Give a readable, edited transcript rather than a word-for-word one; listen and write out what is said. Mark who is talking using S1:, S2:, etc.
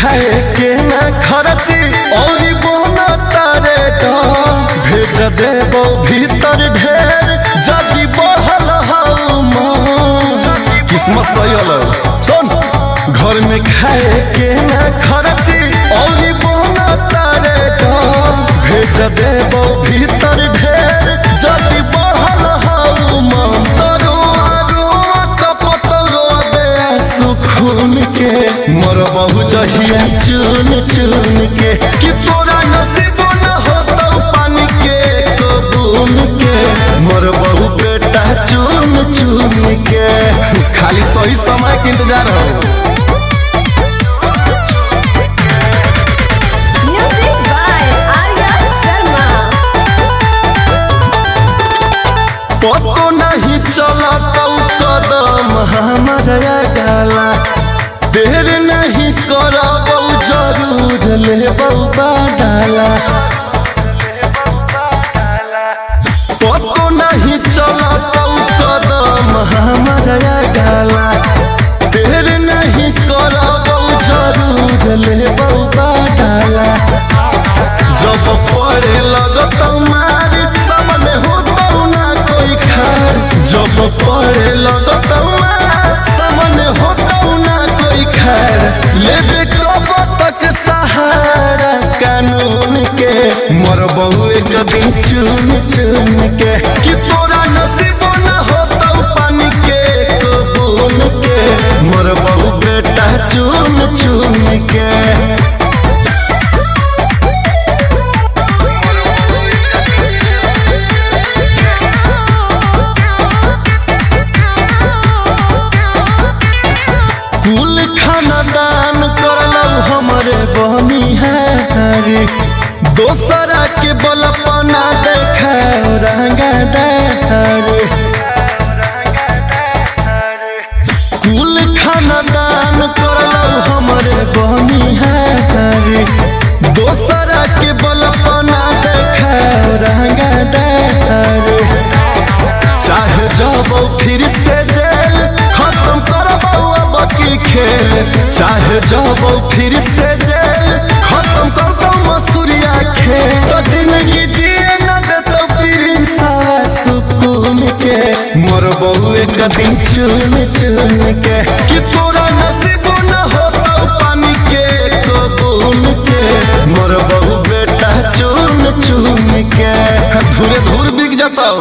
S1: खाए के ना खर्ची और बोना तारे भेज देबो भीतर ढेर जगी बढ़ल हाउ किस्मत सही हल सुन घर में खाए के ना खर्ची और बोना तारे भेज देबो भीतर ढेर जगी बढ़ल हाउ खून के मोर बहु जहिया चुन चुन के कि तोरा नसीब न होता पानी के कबून के मोर बहु बेटा चुन चुन के खाली सही समय के इंतजार हो।
S2: Music by Arya Sharma।
S1: पतो नहीं चला कदम हमारा गाला देर नहीं करबौ जरूर लेबौ डाला पतो नहीं चलतौ कदम हमारा गाला देर नहीं करबौ जरूर लेबौ डाला जब पड़े लगतौ मार सामने होतौ ना कोई खार जब पड़े लगतौ मार सामने होतौ ना कोई खार लेबे कब तक सहारा कानून के मोर बहु एक दिन चुन चुन के कि तोरा नसीब न होतौ पानी के कबून के मोर बहु बेटा चुन चुन के। कुल खानदान करलौ हमरे बनिहारी दोसरा के बलपना देखा रंगदारी कुल खानदान करलौ हमरे बनिहारी दोसरा के बलपना देखा रंगदारी चाहे जाबौ फिर से जेल खत्म करबौ बाकी खेल चाहे जाबौ फिर से जेल खत्म करबौ मसूरिया खेल तो जिंदगी जिए न देतौ प्रिंसा सुकून के मोर बहु एक दिन चुन चुन के कि तोरा नसीब न होतौ पानी के कबून के मोर बहु बेटा चुन चुन के धुरे धुर बिक जातौ।